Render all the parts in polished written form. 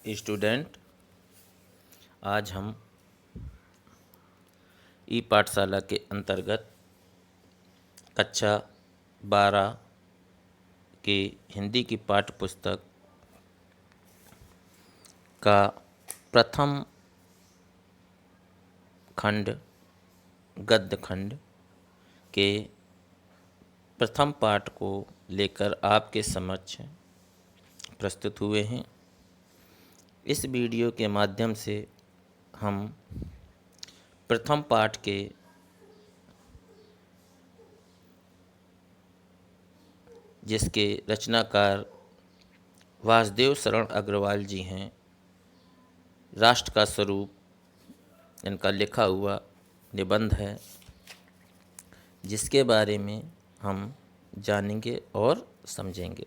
Student, आज हम ई पाठशाला के अंतर्गत कक्षा 12 के हिंदी की पाठ्य पुस्तक का प्रथम खंड गद्य खंड के प्रथम पाठ को लेकर आपके समक्ष प्रस्तुत हुए हैं। इस वीडियो के माध्यम से हम प्रथम पाठ के जिसके रचनाकार वासुदेव शरण अग्रवाल जी हैं, राष्ट्र का स्वरूप इनका लिखा हुआ निबंध है, जिसके बारे में हम जानेंगे और समझेंगे।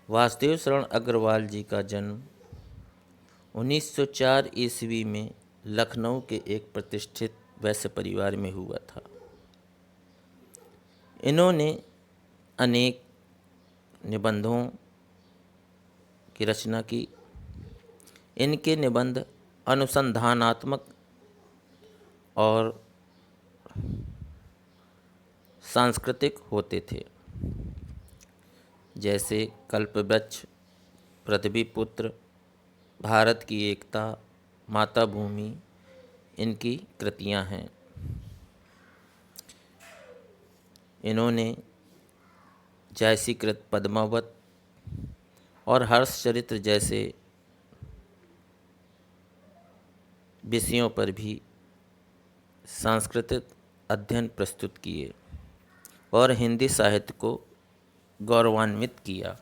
वासुदेव शरण अग्रवाल जी का जन्म 1904 ईस्वी में लखनऊ के एक प्रतिष्ठित वैश्य परिवार में हुआ था। इन्होंने अनेक निबंधों की रचना की। इनके निबंध अनुसंधानात्मक और सांस्कृतिक होते थे, जैसे कल्पवृक्ष, पृथ्वीपुत्र, भारत की एकता, माता भूमि इनकी कृतियां हैं। इन्होंने जयसीकृत पद्मावत और हर्षचरित्र जैसे विषयों पर भी सांस्कृतिक अध्ययन प्रस्तुत किए और हिंदी साहित्य को गौरवान्वित किया।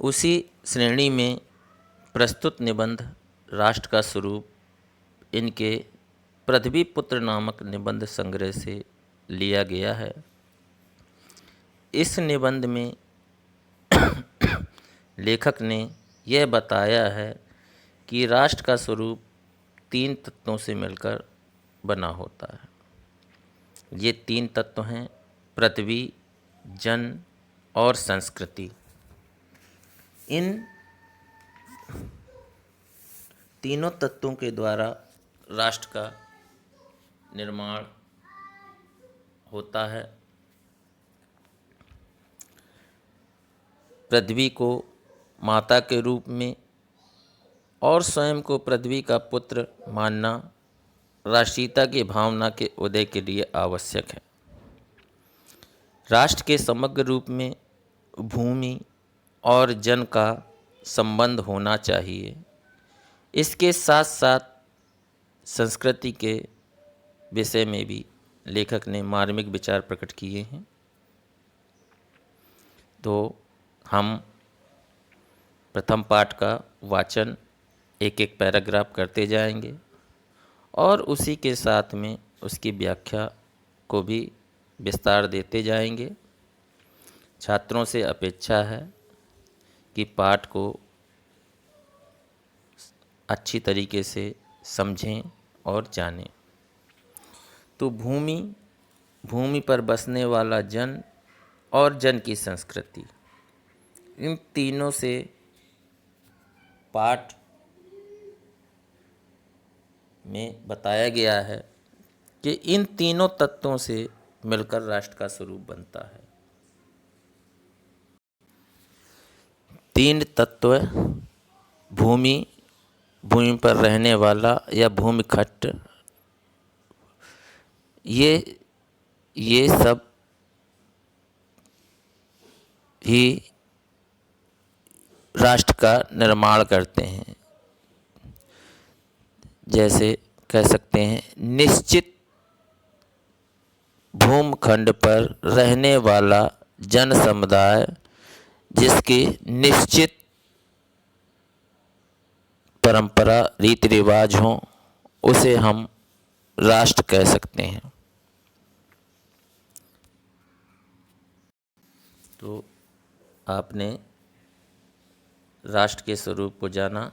उसी श्रेणी में प्रस्तुत निबंध राष्ट्र का स्वरूप इनके पृथ्वीपुत्र नामक निबंध संग्रह से लिया गया है। इस निबंध में लेखक ने यह बताया है कि राष्ट्र का स्वरूप 3 तत्वों से मिलकर बना होता है। ये 3 तत्व हैं पृथ्वी, जन और संस्कृति। इन तीनों तत्वों के द्वारा राष्ट्र का निर्माण होता है। पृथ्वी को माता के रूप में और स्वयं को पृथ्वी का पुत्र मानना राष्ट्रीयता की भावना के उदय के लिए आवश्यक है। राष्ट्र के समग्र रूप में भूमि और जन का संबंध होना चाहिए। इसके साथ साथ संस्कृति के विषय में भी लेखक ने मार्मिक विचार प्रकट किए हैं। तो हम प्रथम पाठ का वाचन एक एक पैराग्राफ करते जाएंगे और उसी के साथ में उसकी व्याख्या को भी विस्तार देते जाएंगे। छात्रों से अपेक्षा है कि पाठ को अच्छी तरीके से समझें और जानें। तो भूमि पर बसने वाला जन और जन की संस्कृति, इन तीनों से पाठ में बताया गया है कि इन तीनों तत्वों से मिलकर राष्ट्र का स्वरूप बनता है। 3 तत्व भूमि पर रहने वाला या भूमिखट्ट, ये सब ही राष्ट्र का निर्माण करते हैं। जैसे कह सकते हैं, निश्चित भूमखंड पर रहने वाला जन समुदाय जिसकी निश्चित परंपरा रीति रिवाज हों, उसे हम राष्ट्र कह सकते हैं। तो आपने राष्ट्र के स्वरूप को जाना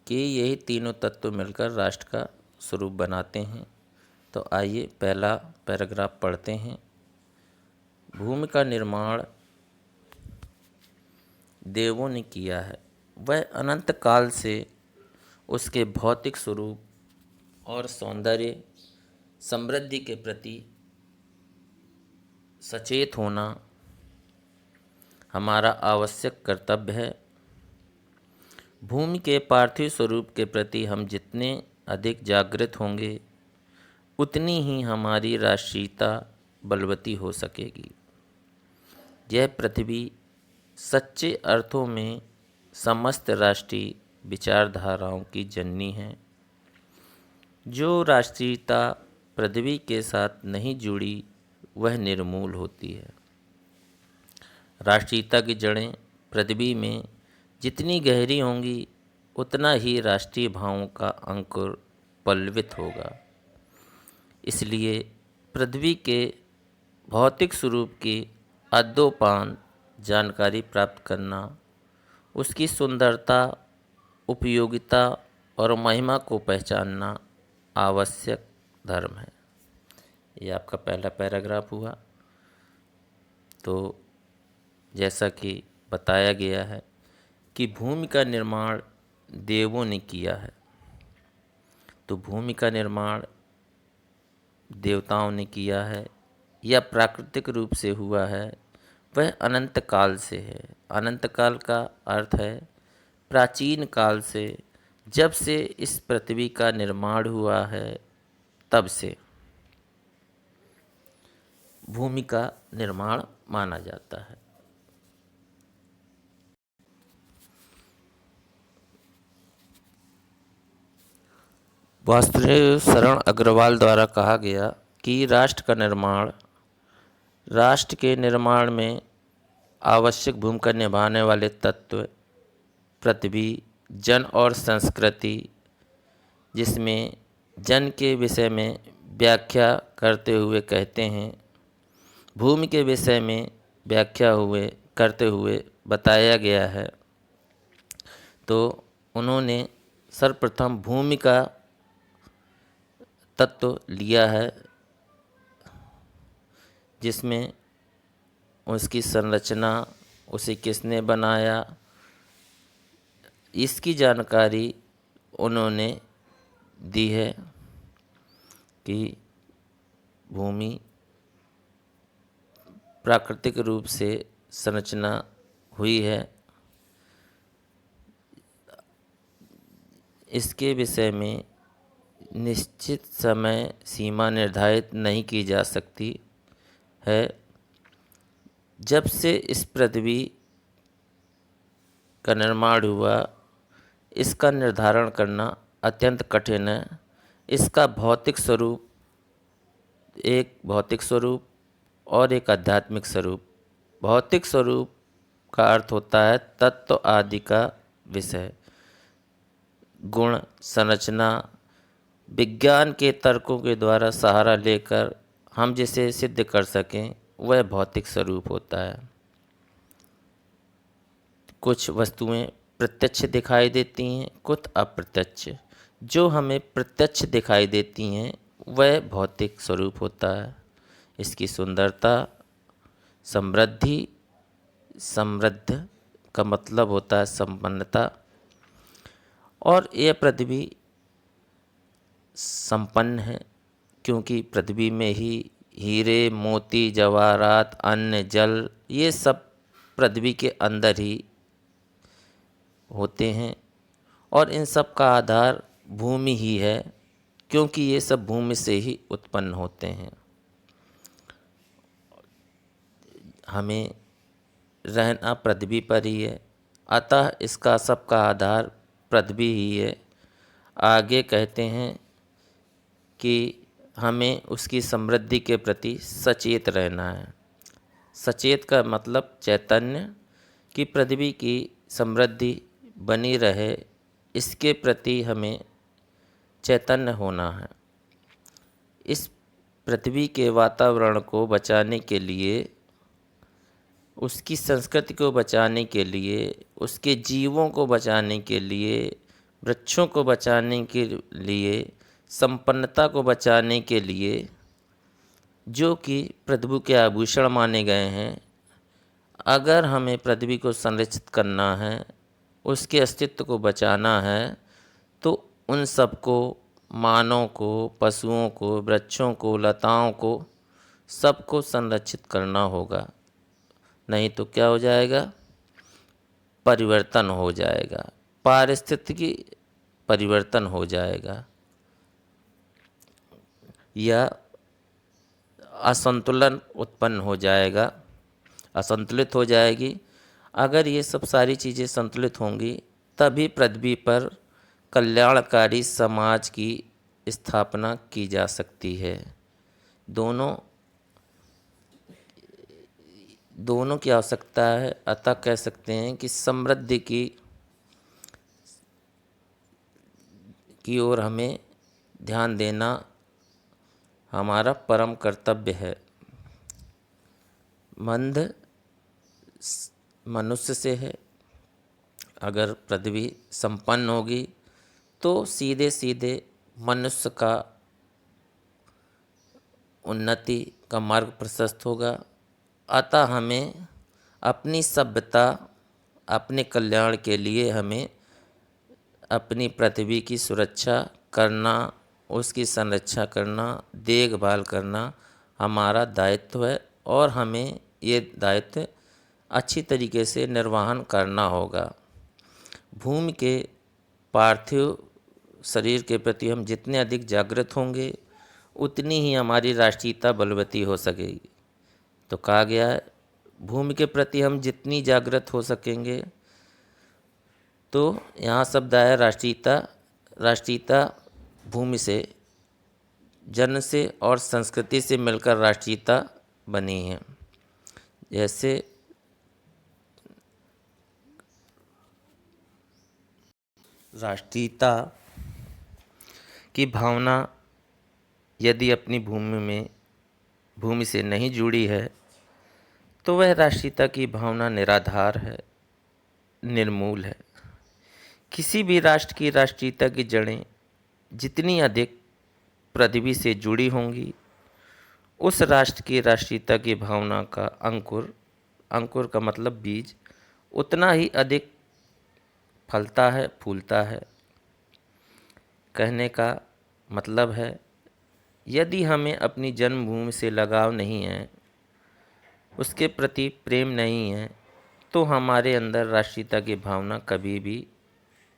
कि यही तीनों तत्व मिलकर राष्ट्र का स्वरूप बनाते हैं। तो आइए पहला पैराग्राफ पढ़ते हैं। भूमि का निर्माण देवों ने किया है वह अनंत काल से उसके भौतिक स्वरूप और सौंदर्य समृद्धि के प्रति सचेत होना हमारा आवश्यक कर्तव्य है। भूमि के पार्थिव स्वरूप के प्रति हम जितने अधिक जागृत होंगे उतनी ही हमारी राष्ट्रीयता बलवती हो सकेगी। यह पृथ्वी सच्चे अर्थों में समस्त राष्ट्रीय विचारधाराओं की जननी है। जो राष्ट्रीयता पृथ्वी के साथ नहीं जुड़ी वह निर्मूल होती है। राष्ट्रीयता की जड़ें पृथ्वी में जितनी गहरी होंगी उतना ही राष्ट्रीय भावों का अंकुर पल्लवित होगा। इसलिए पृथ्वी के भौतिक स्वरूप की आद्योपांत जानकारी प्राप्त करना, उसकी सुंदरता, उपयोगिता और महिमा को पहचानना आवश्यक धर्म है। ये आपका पहला पैराग्राफ हुआ। तो जैसा कि बताया गया है कि भूमि का निर्माण देवों ने किया है, तो भूमि का निर्माण देवताओं ने किया है या प्राकृतिक रूप से हुआ है वह अनंत काल से है। अनंत काल का अर्थ है प्राचीन काल से, जब से इस पृथ्वी का निर्माण हुआ है तब से भूमि का निर्माण माना जाता है। वासुदेव शरण अग्रवाल द्वारा कहा गया कि राष्ट्र के निर्माण में आवश्यक भूमिका निभाने वाले तत्व पृथ्वी, जन और संस्कृति, जिसमें जन के विषय में व्याख्या करते हुए कहते हैं, भूमि के विषय में करते हुए बताया गया है। तो उन्होंने सर्वप्रथम भूमि का तत्व लिया है, जिसमें उसकी संरचना, उसे किसने बनाया, इसकी जानकारी उन्होंने दी है कि भूमि प्राकृतिक रूप से संरचना हुई है। इसके विषय में निश्चित समय सीमा निर्धारित नहीं की जा सकती है। जब से इस पृथ्वी का निर्माण हुआ, इसका निर्धारण करना अत्यंत कठिन है। इसका एक भौतिक स्वरूप और एक आध्यात्मिक स्वरूप। भौतिक स्वरूप का अर्थ होता है तत्व आदि का विषय, गुण, संरचना, विज्ञान के तर्कों के द्वारा सहारा लेकर हम जिसे सिद्ध कर सकें वह भौतिक स्वरूप होता है। कुछ वस्तुएं प्रत्यक्ष दिखाई देती हैं, कुछ अप्रत्यक्ष। जो हमें प्रत्यक्ष दिखाई देती हैं वह भौतिक स्वरूप होता है। इसकी सुंदरता, समृद्ध का मतलब होता है संपन्नता, और यह पृथ्वी संपन्न है क्योंकि पृथ्वी में ही हीरे, मोती, जवाहरात, अन्न, जल, ये सब पृथ्वी के अंदर ही होते हैं और इन सब का आधार भूमि ही है, क्योंकि ये सब भूमि से ही उत्पन्न होते हैं। हमें रहना पृथ्वी पर ही है, अतः इसका सबका आधार पृथ्वी ही है। आगे कहते हैं कि हमें उसकी समृद्धि के प्रति सचेत रहना है। सचेत का मतलब चैतन्य, कि पृथ्वी की समृद्धि बनी रहे, इसके प्रति हमें चैतन्य होना है। इस पृथ्वी के वातावरण को बचाने के लिए, उसकी संस्कृति को बचाने के लिए, उसके जीवों को बचाने के लिए, वृक्षों को बचाने के लिए, संपन्नता को बचाने के लिए, जो कि प्रभु के आभूषण माने गए हैं, अगर हमें पृथ्वी को संरक्षित करना है, उसके अस्तित्व को बचाना है, तो उन सबको, मानव को, पशुओं को, वृक्षों को, लताओं को, सबको संरक्षित करना होगा। नहीं तो क्या हो जाएगा? परिवर्तन हो जाएगा, पारिस्थितिकी परिवर्तन हो जाएगा या असंतुलन उत्पन्न हो जाएगा, असंतुलित हो जाएगी। अगर ये सब सारी चीज़ें संतुलित होंगी तभी पृथ्वी पर कल्याणकारी समाज की स्थापना की जा सकती है। दोनों दोनों की आवश्यकता है। अतः कह सकते हैं कि समृद्धि की ओर हमें ध्यान देना हमारा परम कर्तव्य है। मंद मनुष्य से है। अगर पृथ्वी संपन्न होगी तो सीधे सीधे मनुष्य का उन्नति का मार्ग प्रशस्त होगा। अतः हमें अपनी सभ्यता, अपने कल्याण के लिए हमें अपनी पृथ्वी की सुरक्षा करना, उसकी संरक्षा करना, देखभाल करना हमारा दायित्व है और हमें ये दायित्व अच्छी तरीके से निर्वहन करना होगा। भूमि के पार्थिव शरीर के प्रति हम जितने अधिक जागृत होंगे उतनी ही हमारी राष्ट्रीयता बलवती हो सकेगी। तो कहा गया है, भूमि के प्रति हम जितनी जागृत हो सकेंगे, तो यहाँ शब्द आया राष्ट्रीयता। राष्ट्रीयता भूमि से, जन से और संस्कृति से मिलकर राष्ट्रीयता बनी है। जैसे राष्ट्रीयता की भावना यदि अपनी भूमि से नहीं जुड़ी है तो वह राष्ट्रीयता की भावना निराधार है, निर्मूल है। किसी भी राष्ट्र की राष्ट्रीयता की जड़ें जितनी अधिक पृथ्वी से जुड़ी होंगी, उस राष्ट्र की राष्ट्रीयता की भावना का अंकुर का मतलब बीज, उतना ही अधिक फलता है, फूलता है। कहने का मतलब है, यदि हमें अपनी जन्मभूमि से लगाव नहीं है, उसके प्रति प्रेम नहीं है, तो हमारे अंदर राष्ट्रीयता की भावना कभी भी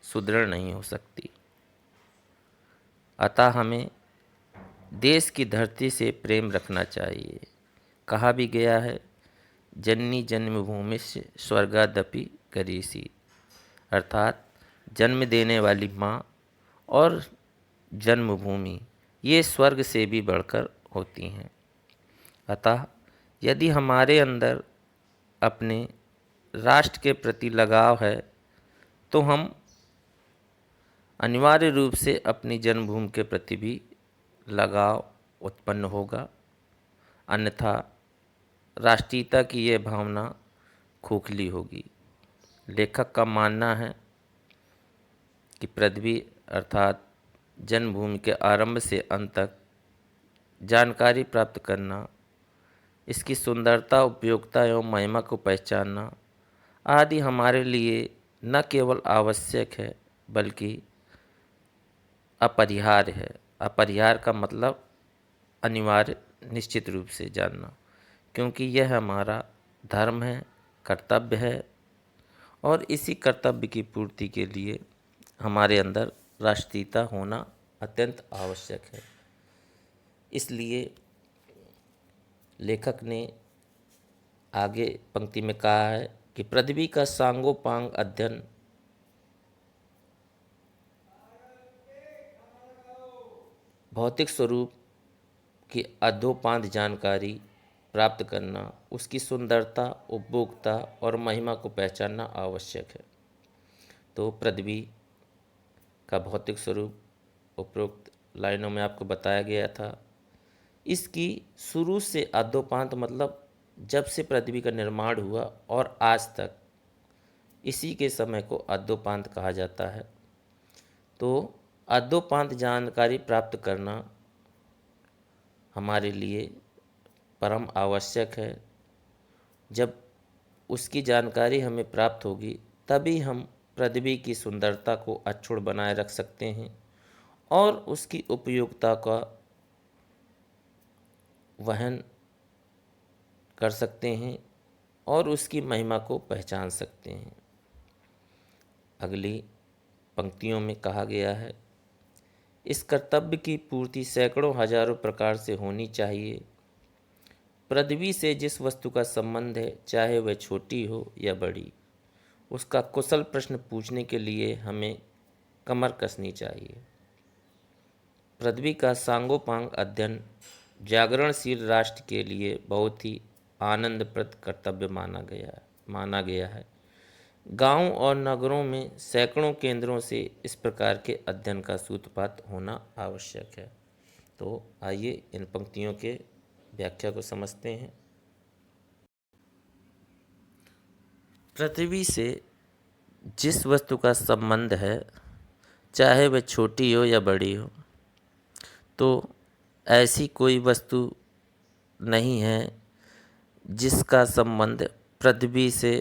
सुदृढ़ नहीं हो सकती। अतः हमें देश की धरती से प्रेम रखना चाहिए। कहा भी गया है, जननी जन्मभूमिश्च स्वर्गादपि करीसी, अर्थात जन्म देने वाली माँ और जन्मभूमि ये स्वर्ग से भी बढ़कर होती हैं। अतः यदि हमारे अंदर अपने राष्ट्र के प्रति लगाव है तो हम अनिवार्य रूप से अपनी जन्मभूमि के प्रति भी लगाव उत्पन्न होगा, अन्यथा राष्ट्रीयता की यह भावना खोखली होगी। लेखक का मानना है कि पृथ्वी अर्थात जन्मभूमि के आरंभ से अंत तक जानकारी प्राप्त करना, इसकी सुंदरता, उपयोगिता एवं महिमा को पहचानना आदि हमारे लिए न केवल आवश्यक है बल्कि अपरिहार्य है। अपरिहार्य का मतलब अनिवार्य, निश्चित रूप से जानना, क्योंकि यह हमारा धर्म है, कर्तव्य है और इसी कर्तव्य की पूर्ति के लिए हमारे अंदर राष्ट्रीयता होना अत्यंत आवश्यक है। इसलिए लेखक ने आगे पंक्ति में कहा है कि पृथ्वी का सांगोपांग अध्ययन भौतिक स्वरूप की अधोपांत जानकारी प्राप्त करना, उसकी सुंदरता, उपभोक्ता और महिमा को पहचानना आवश्यक है। तो पृथ्वी का भौतिक स्वरूप उपरोक्त लाइनों में आपको बताया गया था। इसकी शुरू से अधोपांत मतलब जब से पृथ्वी का निर्माण हुआ और आज तक, इसी के समय को अधोपांत कहा जाता है। तो अधोपांत जानकारी प्राप्त करना हमारे लिए परम आवश्यक है। जब उसकी जानकारी हमें प्राप्त होगी, तभी हम पृथ्वी की सुंदरता को अक्षुण्ण बनाए रख सकते हैं और उसकी उपयोगिता का वहन कर सकते हैं और उसकी महिमा को पहचान सकते हैं। अगली पंक्तियों में कहा गया है, इस कर्तव्य की पूर्ति सैकड़ों हजारों प्रकार से होनी चाहिए। पृथ्वी से जिस वस्तु का संबंध है, चाहे वह छोटी हो या बड़ी, उसका कुशल प्रश्न पूछने के लिए हमें कमर कसनी चाहिए। पृथ्वी का सांगोपांग अध्ययन जागरणशील राष्ट्र के लिए बहुत ही आनंदप्रद कर्तव्य माना गया है। गांव और नगरों में सैकड़ों केंद्रों से इस प्रकार के अध्ययन का सूत्रपात होना आवश्यक है। तो आइए इन पंक्तियों के व्याख्या को समझते हैं। पृथ्वी से जिस वस्तु का संबंध है, चाहे वह छोटी हो या बड़ी हो, तो ऐसी कोई वस्तु नहीं है जिसका संबंध पृथ्वी से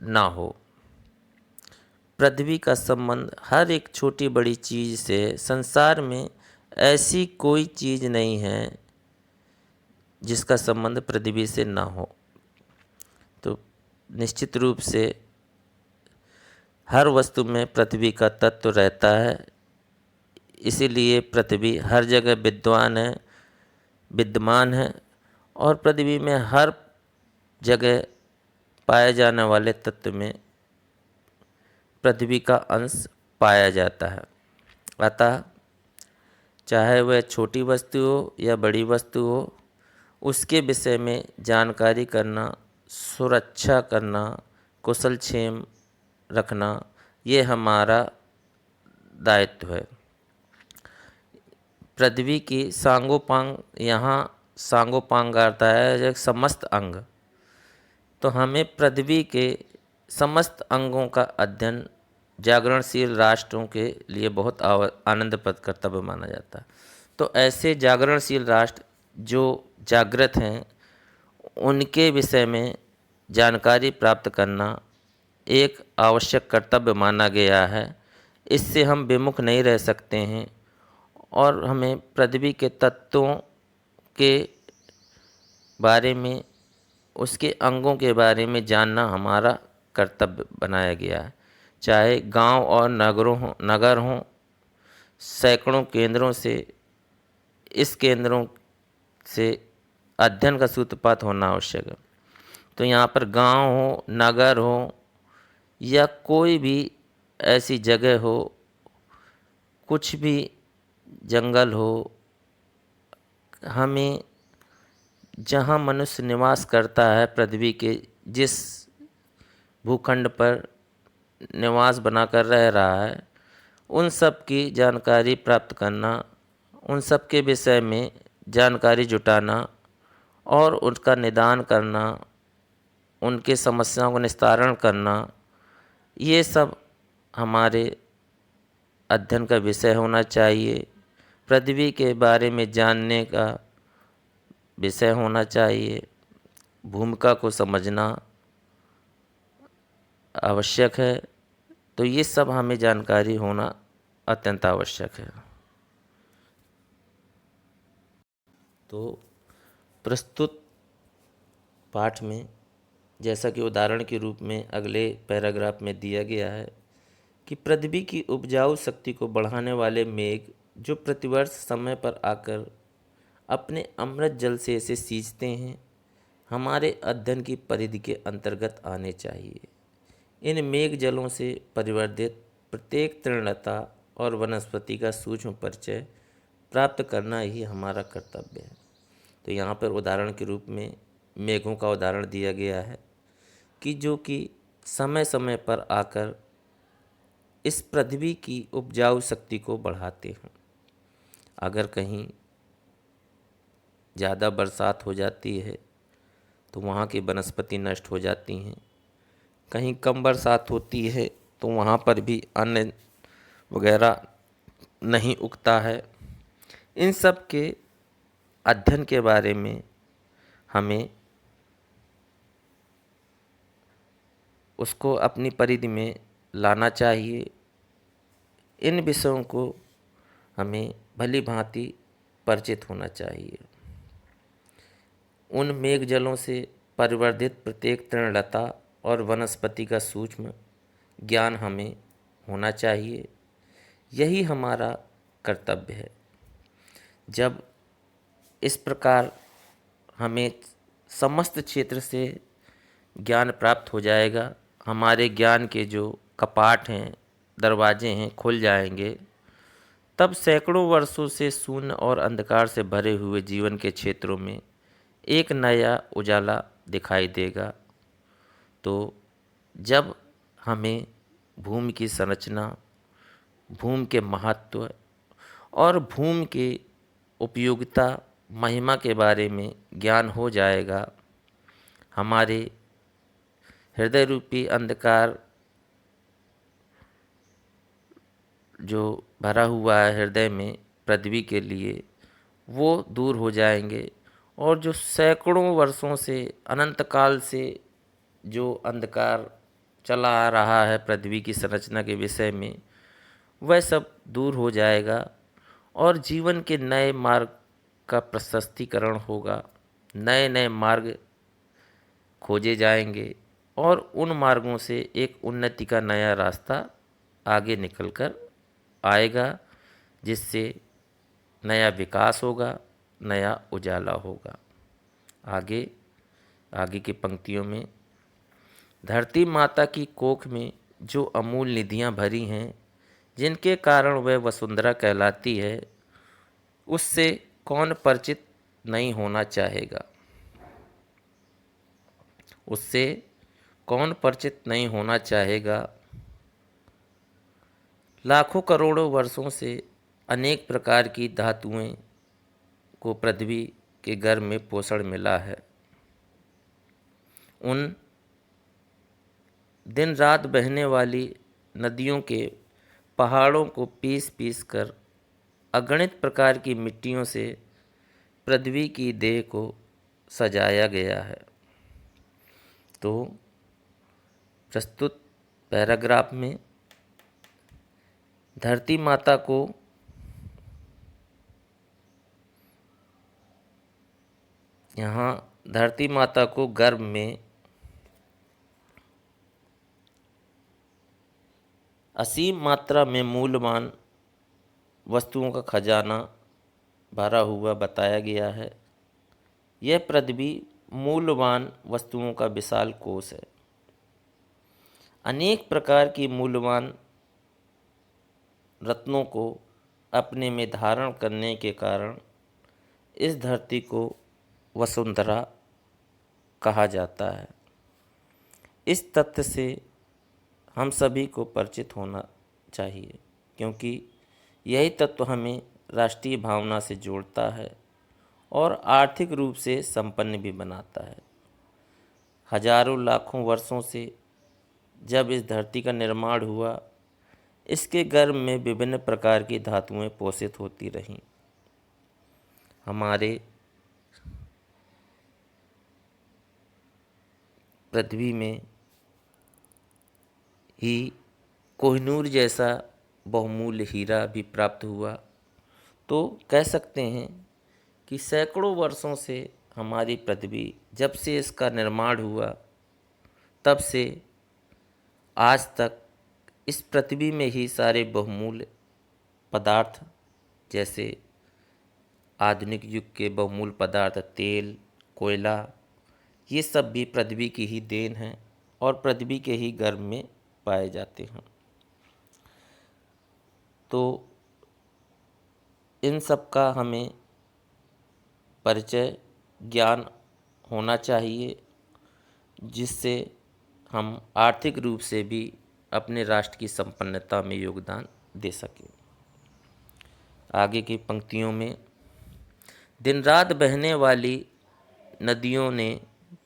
ना हो। पृथ्वी का संबंध हर एक छोटी बड़ी चीज़ से, संसार में ऐसी कोई चीज़ नहीं है जिसका संबंध पृथ्वी से ना हो। तो निश्चित रूप से हर वस्तु में पृथ्वी का तत्व रहता है, इसीलिए पृथ्वी हर जगह विद्यमान है और पृथ्वी में हर जगह पाए जाने वाले तत्व में पृथ्वी का अंश पाया जाता है। अतः चाहे वह छोटी वस्तु हो या बड़ी वस्तु हो, उसके विषय में जानकारी करना, सुरक्षा करना, कुशलक्षेम रखना, ये हमारा दायित्व है। पृथ्वी की सांगोपांग, यहाँ सांगोपांग आता है एक समस्त अंग। तो हमें पृथ्वी के समस्त अंगों का अध्ययन जागरणशील राष्ट्रों के लिए बहुत आनंदप्रद कर्तव्य माना जाता है। तो ऐसे जागरणशील राष्ट्र जो जागृत हैं, उनके विषय में जानकारी प्राप्त करना एक आवश्यक कर्तव्य माना गया है। इससे हम विमुख नहीं रह सकते हैं और हमें पृथ्वी के तत्वों के बारे में, उसके अंगों के बारे में जानना हमारा कर्तव्य बनाया गया है। चाहे गांव और नगर हों, सैकड़ों केंद्रों से, इस केंद्रों से अध्ययन का सूत्रपात होना आवश्यक है। तो यहाँ पर गांव हो, नगर हो या कोई भी ऐसी जगह हो, कुछ भी जंगल हो, हमें जहाँ मनुष्य निवास करता है, पृथ्वी के जिस भूखंड पर निवास बनाकर रह रहा है, उन सब की जानकारी प्राप्त करना, उन सब के विषय में जानकारी जुटाना और उनका निदान करना, उनके समस्याओं का निस्तारण करना, ये सब हमारे अध्ययन का विषय होना चाहिए। पृथ्वी के बारे में जानने का विषय होना चाहिए। भूमिका को समझना आवश्यक है। तो ये सब हमें जानकारी होना अत्यंत आवश्यक है। तो प्रस्तुत पाठ में, जैसा कि उदाहरण के रूप में अगले पैराग्राफ में दिया गया है कि पृथ्वी की उपजाऊ शक्ति को बढ़ाने वाले मेघ जो प्रतिवर्ष समय पर आकर अपने अमृत जल से इसे सींचते हैं, हमारे अध्ययन की परिधि के अंतर्गत आने चाहिए। इन मेघ जलों से परिवर्धित प्रत्येक तृणलता और वनस्पति का सूक्ष्म परिचय प्राप्त करना ही हमारा कर्तव्य है। तो यहाँ पर उदाहरण के रूप में मेघों का उदाहरण दिया गया है कि जो कि समय समय पर आकर इस पृथ्वी की उपजाऊ शक्ति को बढ़ाते हैं। अगर कहीं ज़्यादा बरसात हो जाती है तो वहाँ की वनस्पति नष्ट हो जाती हैं। कहीं कम बरसात होती है तो वहाँ पर भी अन्न वगैरह नहीं उगता है। इन सब के अध्ययन के बारे में हमें उसको अपनी परिधि में लाना चाहिए। इन विषयों को हमें भली भांति परिचित होना चाहिए। उन मेघ जलों से परिवर्धित प्रत्येक तृणलता और वनस्पति का सूक्ष्म ज्ञान हमें होना चाहिए। यही हमारा कर्तव्य है। जब इस प्रकार हमें समस्त क्षेत्र से ज्ञान प्राप्त हो जाएगा, हमारे ज्ञान के जो कपाट हैं, दरवाजे हैं, खुल जाएंगे, तब सैकड़ों वर्षों से शून्य और अंधकार से भरे हुए जीवन के क्षेत्रों में एक नया उजाला दिखाई देगा। तो जब हमें भूमि की संरचना, भूमि के महत्व और भूमि के उपयोगिता, महिमा के बारे में ज्ञान हो जाएगा, हमारे हृदय रूपी अंधकार जो भरा हुआ है हृदय में पृथ्वी के लिए, वो दूर हो जाएंगे। और जो सैकड़ों वर्षों से, अनंत काल से जो अंधकार चला आ रहा है पृथ्वी की संरचना के विषय में, वह सब दूर हो जाएगा और जीवन के नए मार्ग का प्रशस्तीकरण होगा। नए नए मार्ग खोजे जाएंगे और उन मार्गों से एक उन्नति का नया रास्ता आगे निकल कर आएगा, जिससे नया विकास होगा, नया उजाला होगा। आगे आगे की पंक्तियों में, धरती माता की कोख में जो अमूल निधियाँ भरी हैं, जिनके कारण वह वसुंधरा कहलाती है, उससे कौन परिचित नहीं होना चाहेगा। उससे कौन परिचित नहीं होना चाहेगा। लाखों करोड़ों वर्षों से अनेक प्रकार की धातुएं को पृथ्वी के गर्भ में पोषण मिला है। उन दिन रात बहने वाली नदियों के पहाड़ों को पीस पीस कर अगणित प्रकार की मिट्टियों से पृथ्वी की देह को सजाया गया है। तो प्रस्तुत पैराग्राफ में धरती माता को धरती माता को गर्भ में असीम मात्रा में मूल्यवान वस्तुओं का खजाना भरा हुआ बताया गया है। यह पृथ्वी मूल्यवान वस्तुओं का विशाल कोष है। अनेक प्रकार की मूल्यवान रत्नों को अपने में धारण करने के कारण इस धरती को वसुंधरा कहा जाता है। इस तथ्य से हम सभी को परिचित होना चाहिए, क्योंकि यही तत्व हमें राष्ट्रीय भावना से जोड़ता है और आर्थिक रूप से संपन्न भी बनाता है। हजारों लाखों वर्षों से जब इस धरती का निर्माण हुआ, इसके गर्भ में विभिन्न प्रकार की धातुएं पोषित होती रहीं। हमारे पृथ्वी में ही कोहिनूर जैसा बहुमूल्य हीरा भी प्राप्त हुआ। तो कह सकते हैं कि सैकड़ों वर्षों से हमारी पृथ्वी, जब से इसका निर्माण हुआ तब से आज तक, इस पृथ्वी में ही सारे बहुमूल्य पदार्थ, जैसे आधुनिक युग के बहुमूल्य पदार्थ तेल, कोयला, ये सब भी पृथ्वी की ही देन है और पृथ्वी के ही गर्भ में पाए जाते हैं। तो इन सब का हमें परिचय, ज्ञान होना चाहिए, जिससे हम आर्थिक रूप से भी अपने राष्ट्र की संपन्नता में योगदान दे सकें। आगे की पंक्तियों में, दिन रात बहने वाली नदियों ने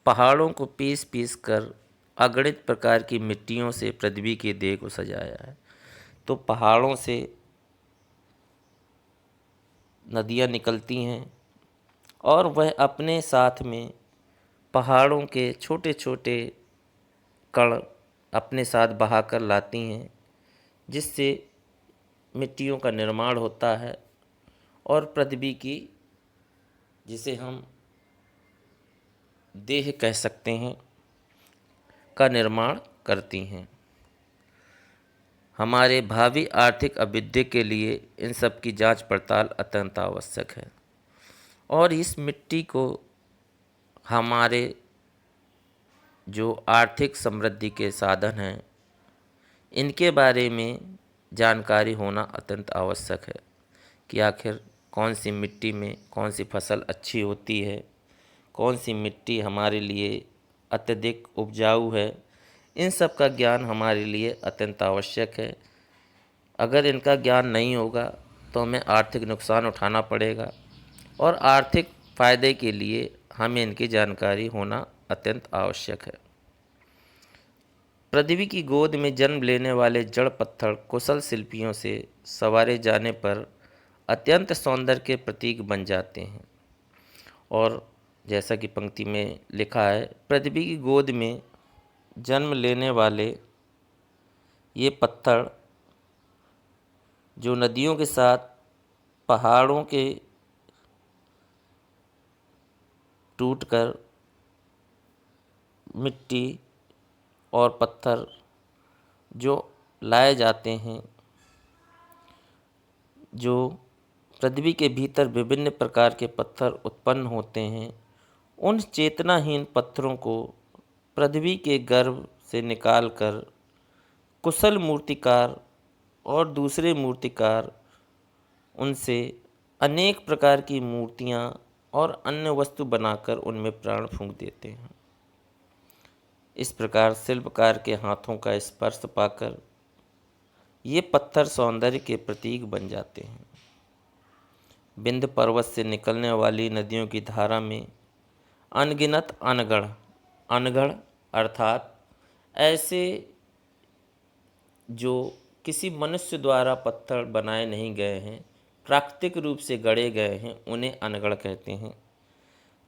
पहाड़ों को पीस पीस कर अगणित प्रकार की मिट्टियों से पृथ्वी के देह को सजाया है। तो पहाड़ों से नदियाँ निकलती हैं और वह अपने साथ में पहाड़ों के छोटे छोटे कण अपने साथ बहाकर लाती हैं, जिससे मिट्टियों का निर्माण होता है और पृथ्वी की, जिसे हम देह कह सकते हैं, का निर्माण करती हैं। हमारे भावी आर्थिक अभ्युदय के लिए इन सब की जांच पड़ताल अत्यंत आवश्यक है और इस मिट्टी को हमारे जो आर्थिक समृद्धि के साधन हैं, इनके बारे में जानकारी होना अत्यंत आवश्यक है कि आखिर कौन सी मिट्टी में कौन सी फसल अच्छी होती है, कौन सी मिट्टी हमारे लिए अत्यधिक उपजाऊ है। इन सब का ज्ञान हमारे लिए अत्यंत आवश्यक है। अगर इनका ज्ञान नहीं होगा तो हमें आर्थिक नुकसान उठाना पड़ेगा और आर्थिक फ़ायदे के लिए हमें इनकी जानकारी होना अत्यंत आवश्यक है। पृथ्वी की गोद में जन्म लेने वाले जड़ पत्थर कुशल शिल्पियों से संवारे जाने पर अत्यंत सौंदर्य के प्रतीक बन जाते हैं। और जैसा कि पंक्ति में लिखा है, पृथ्वी की गोद में जन्म लेने वाले ये पत्थर जो नदियों के साथ पहाड़ों के टूटकर मिट्टी और पत्थर जो लाए जाते हैं, जो पृथ्वी के भीतर विभिन्न प्रकार के पत्थर उत्पन्न होते हैं, उन चेतनाहीन पत्थरों को पृथ्वी के गर्भ से निकालकर कुशल मूर्तिकार और दूसरे मूर्तिकार उनसे अनेक प्रकार की मूर्तियाँ और अन्य वस्तु बनाकर उनमें प्राण फूंक देते हैं। इस प्रकार शिल्पकार के हाथों का स्पर्श पाकर ये पत्थर सौंदर्य के प्रतीक बन जाते हैं। विंध्य पर्वत से निकलने वाली नदियों की धारा में अनगिनत अनगढ़ अर्थात ऐसे जो किसी मनुष्य द्वारा पत्थर बनाए नहीं गए हैं, प्राकृतिक रूप से गढ़े गए हैं, उन्हें अनगढ़ कहते हैं।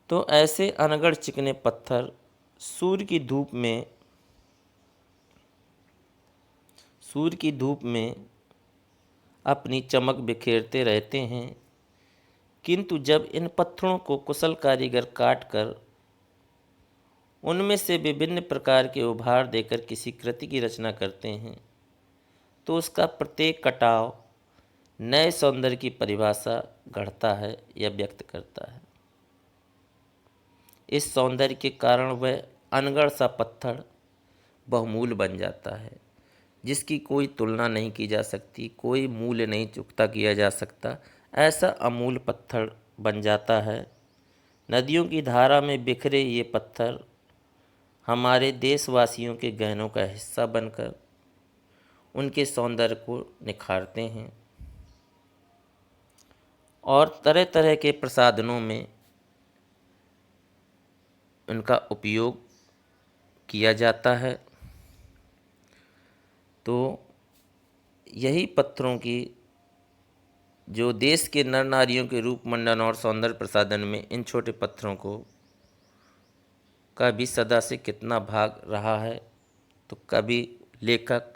तो ऐसे अनगढ़ चिकने पत्थर सूर्य की धूप में अपनी चमक बिखेरते रहते हैं, किंतु जब इन पत्थरों को कुशल कारीगर काट कर उनमें से विभिन्न प्रकार के उपहार देकर किसी कृति की रचना करते हैं, तो उसका प्रत्येक कटाव नए सौंदर्य की परिभाषा गढ़ता है या व्यक्त करता है। इस सौंदर्य के कारण वह अनगढ़ सा पत्थर बहुमूल्य बन जाता है, जिसकी कोई तुलना नहीं की जा सकती, कोई मूल्य नहीं चुकता किया जा सकता। ऐसा अमूल्य पत्थर बन जाता है। नदियों की धारा में बिखरे ये पत्थर हमारे देशवासियों के गहनों का हिस्सा बनकर उनके सौंदर्य को निखारते हैं और तरह तरह के प्रसाधनों में उनका उपयोग किया जाता है। तो यही पत्थरों की जो देश के नर नारियों के रूप मंडन और सौंदर्य प्रसाधन में इन छोटे पत्थरों को का भी सदा से कितना भाग रहा है। तो कभी लेखक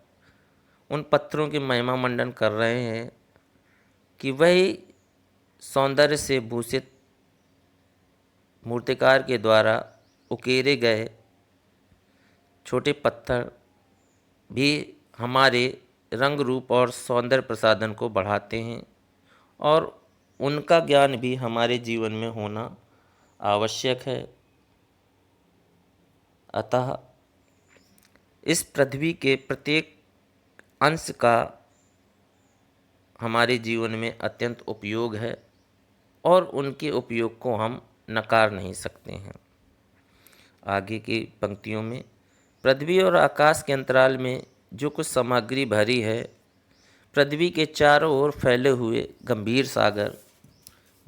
उन पत्थरों के महिमा मंडन कर रहे हैं कि वही सौंदर्य से भूषित मूर्तिकार के द्वारा उकेरे गए छोटे पत्थर भी हमारे रंग रूप और सौंदर्य प्रसाधन को बढ़ाते हैं और उनका ज्ञान भी हमारे जीवन में होना आवश्यक है। अतः इस पृथ्वी के प्रत्येक अंश का हमारे जीवन में अत्यंत उपयोग है और उनके उपयोग को हम नकार नहीं सकते हैं। आगे की पंक्तियों में पृथ्वी और आकाश के अंतराल में जो कुछ सामग्री भरी है, पृथ्वी के चारों ओर फैले हुए गंभीर सागर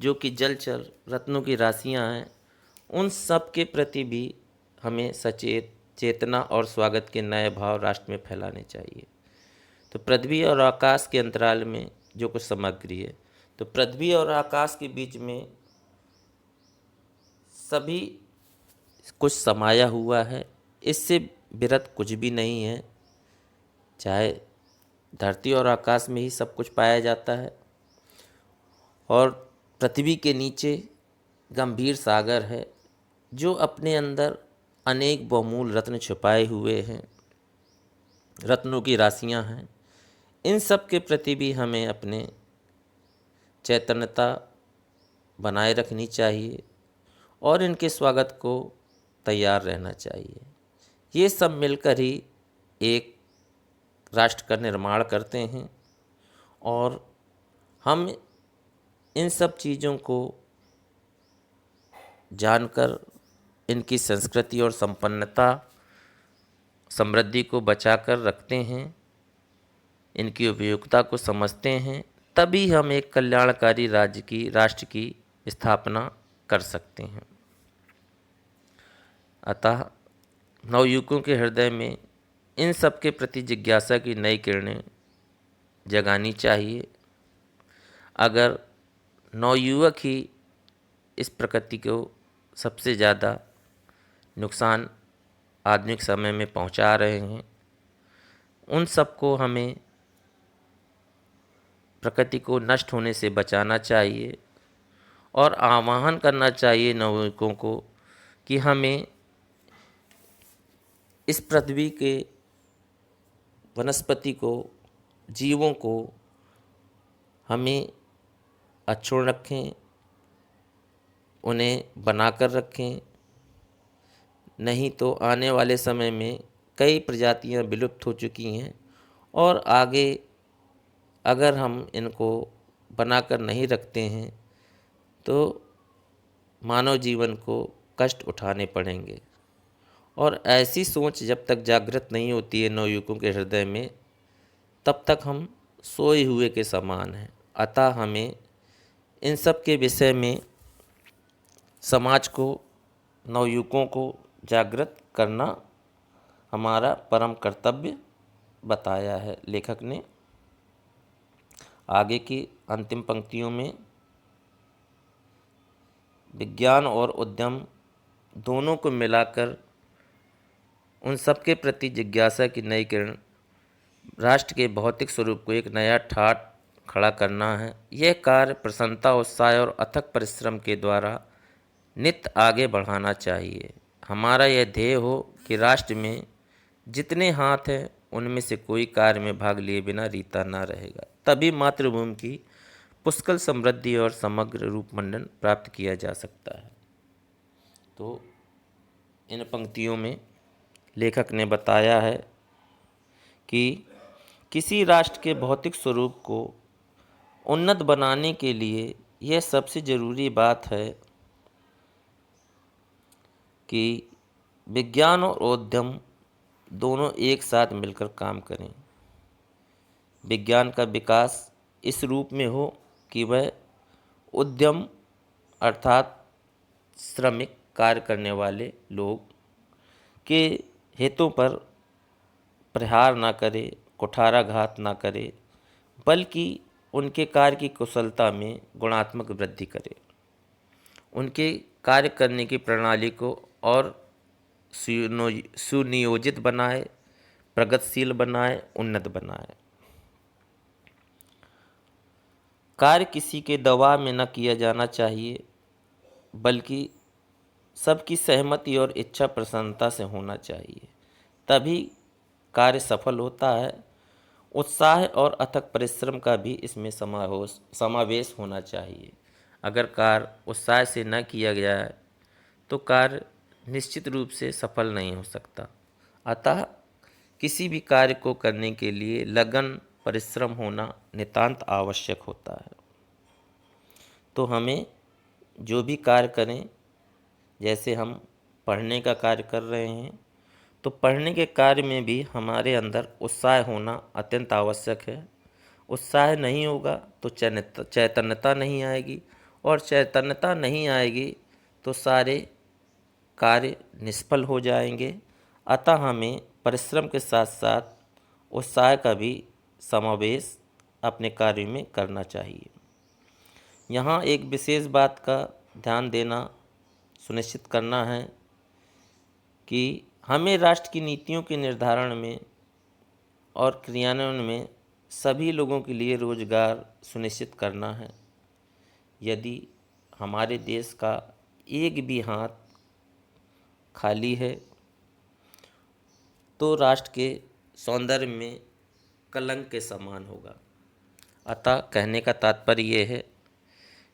जो कि जलचर रत्नों की राशियां हैं, उन सब के प्रति भी हमें सचेत चेतना और स्वागत के नए भाव राष्ट्र में फैलाने चाहिए। तो पृथ्वी और आकाश के अंतराल में जो कुछ सामग्री है, तो पृथ्वी और आकाश के बीच में सभी कुछ समाया हुआ है। इससे विरत कुछ भी नहीं है। चाहे धरती और आकाश में ही सब कुछ पाया जाता है और पृथ्वी के नीचे गंभीर सागर है जो अपने अंदर अनेक बहुमूल्य रत्न छुपाए हुए हैं, रत्नों की राशियां हैं। इन सब के प्रति भी हमें अपने चैतन्यता बनाए रखनी चाहिए और इनके स्वागत को तैयार रहना चाहिए। ये सब मिलकर ही एक राष्ट्र का निर्माण करते हैं और हम इन सब चीज़ों को जानकर इनकी संस्कृति और संपन्नता समृद्धि को बचाकर रखते हैं, इनकी उपयोगिता को समझते हैं, तभी हम एक कल्याणकारी राष्ट्र की स्थापना कर सकते हैं। अतः नवयुवकों के हृदय में इन सब के प्रति जिज्ञासा की नई किरणें जगानी चाहिए। अगर नवयुवक ही इस प्रकृति को सबसे ज़्यादा नुकसान आधुनिक समय में पहुंचा रहे हैं, उन सबको हमें प्रकृति को नष्ट होने से बचाना चाहिए और आह्वान करना चाहिए नवयुवकों को कि हमें इस पृथ्वी के वनस्पति को, जीवों को हमें अक्षुण्ण रखें, उन्हें बनाकर रखें, नहीं तो आने वाले समय में कई प्रजातियां विलुप्त हो चुकी हैं और आगे अगर हम इनको बनाकर नहीं रखते हैं तो मानव जीवन को कष्ट उठाने पड़ेंगे। और ऐसी सोच जब तक जागृत नहीं होती है नवयुवकों के हृदय में, तब तक हम सोए हुए के समान हैं। अतः हमें इन सब के विषय में समाज को, नवयुवकों को जागृत करना हमारा परम कर्तव्य बताया है लेखक ने। आगे की अंतिम पंक्तियों में विज्ञान और उद्यम दोनों को मिलाकर उन सब के प्रति जिज्ञासा की नई किरण राष्ट्र के भौतिक स्वरूप को एक नया ठाट खड़ा करना है। यह कार्य प्रसन्नता, उत्साह और अथक परिश्रम के द्वारा नित्य आगे बढ़ाना चाहिए। हमारा यह ध्येय हो कि राष्ट्र में जितने हाथ हैं उनमें से कोई कार्य में भाग लिए बिना रीता ना रहेगा। तभी मातृभूमि की पुष्कल समृद्धि और समग्र रूपमंडन प्राप्त किया जा सकता है। तो इन पंक्तियों में लेखक ने बताया है कि किसी राष्ट्र के भौतिक स्वरूप को उन्नत बनाने के लिए यह सबसे ज़रूरी बात है कि विज्ञान और उद्यम दोनों एक साथ मिलकर काम करें। विज्ञान का विकास इस रूप में हो कि वह उद्यम अर्थात श्रमिक कार्य करने वाले लोग के हितों पर प्रहार ना करे, कुठाराघात ना करे, बल्कि उनके कार्य की कुशलता में गुणात्मक वृद्धि करे, उनके कार्य करने की प्रणाली को और सुनियोजित बनाए, प्रगतिशील बनाए, उन्नत बनाए। कार्य किसी के दबाव में न किया जाना चाहिए, बल्कि सबकी सहमति और इच्छा प्रसन्नता से होना चाहिए, तभी कार्य सफल होता है। उत्साह और अथक परिश्रम का भी इसमें समावेश होना चाहिए। अगर कार्य उत्साह से न किया गया है तो कार्य निश्चित रूप से सफल नहीं हो सकता। अतः किसी भी कार्य को करने के लिए लगन, परिश्रम होना नितांत आवश्यक होता है। तो हमें जो भी कार्य करें, जैसे हम पढ़ने का कार्य कर रहे हैं, तो पढ़ने के कार्य में भी हमारे अंदर उत्साह होना अत्यंत आवश्यक है। उत्साह नहीं होगा तो चैतन्यता नहीं आएगी, और चैतन्यता नहीं आएगी तो सारे कार्य निष्फल हो जाएंगे। अतः हमें परिश्रम के साथ साथ उत्साह का भी समावेश अपने कार्य में करना चाहिए। यहाँ एक विशेष बात का ध्यान देना सुनिश्चित करना है कि हमें राष्ट्र की नीतियों के निर्धारण में और क्रियान्वयन में सभी लोगों के लिए रोजगार सुनिश्चित करना है। यदि हमारे देश का एक भी हाथ खाली है तो राष्ट्र के सौंदर्य में कलंक के समान होगा। अतः कहने का तात्पर्य ये है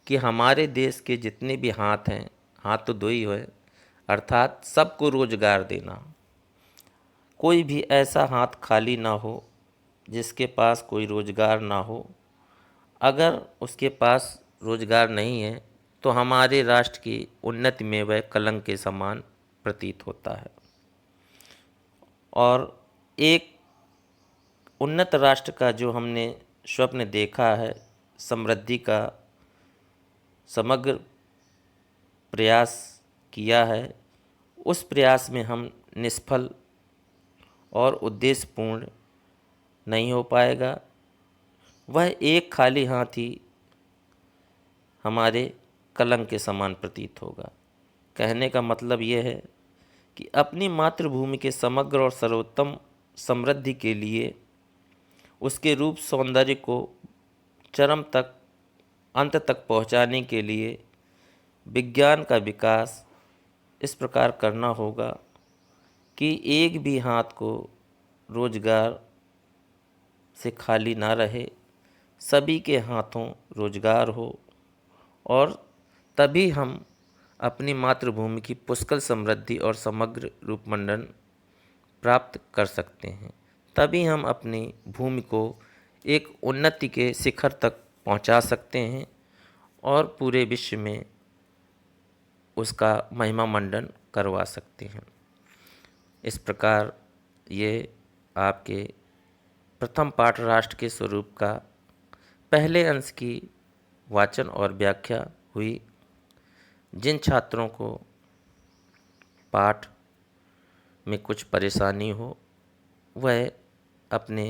कि हमारे देश के जितने भी हाथ हैं, हाथ तो दो ही है, अर्थात सबको रोजगार देना। कोई भी ऐसा हाथ खाली ना हो जिसके पास कोई रोजगार ना हो। अगर उसके पास रोजगार नहीं है तो हमारे राष्ट्र की उन्नति में वह कलंक के समान प्रतीत होता है। और एक उन्नत राष्ट्र का जो हमने स्वप्न देखा है, समृद्धि का समग्र प्रयास किया है, उस प्रयास में हम निष्फल और उद्देश्यपूर्ण नहीं हो पाएगा। वह एक खाली हाथ ही हमारे कलंक के समान प्रतीत होगा। कहने का मतलब यह है कि अपनी मातृभूमि के समग्र और सर्वोत्तम समृद्धि के लिए, उसके रूप सौंदर्य को चरम तक, अंत तक पहुंचाने के लिए विज्ञान का विकास इस प्रकार करना होगा कि एक भी हाथ को रोजगार से खाली ना रहे, सभी के हाथों रोजगार हो, और तभी हम अपनी मातृभूमि की पुष्कल समृद्धि और समग्र रूपमंडन प्राप्त कर सकते हैं। तभी हम अपनी भूमि को एक उन्नति के शिखर तक पहुंचा सकते हैं और पूरे विश्व में उसका महिमा मंडन करवा सकते हैं। इस प्रकार ये आपके प्रथम पाठ राष्ट्र के स्वरूप का पहले अंश की वाचन और व्याख्या हुई। जिन छात्रों को पाठ में कुछ परेशानी हो वह अपने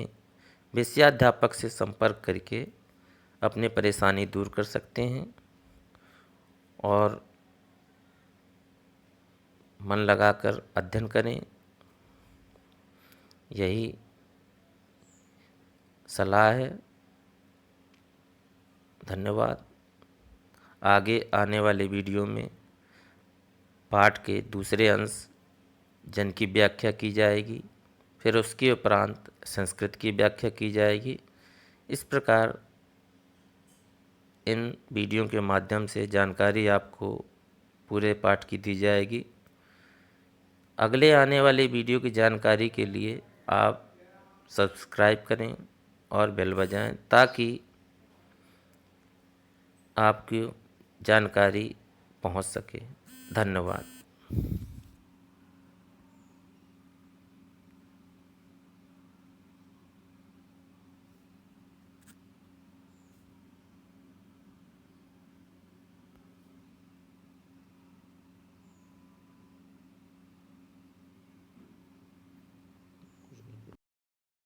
विषयाध्यापक से संपर्क करके अपनी परेशानी दूर कर सकते हैं और मन लगाकर अध्ययन करें। यही सलाह है। धन्यवाद। आगे आने वाले वीडियो में पाठ के दूसरे अंश जन की व्याख्या की जाएगी, फिर उसके उपरांत संस्कृत की व्याख्या की जाएगी। इस प्रकार इन वीडियो के माध्यम से जानकारी आपको पूरे पाठ की दी जाएगी। अगले आने वाले वीडियो की जानकारी के लिए आप सब्सक्राइब करें और बेल बजाएं ताकि आपकी जानकारी पहुंच सके। धन्यवाद।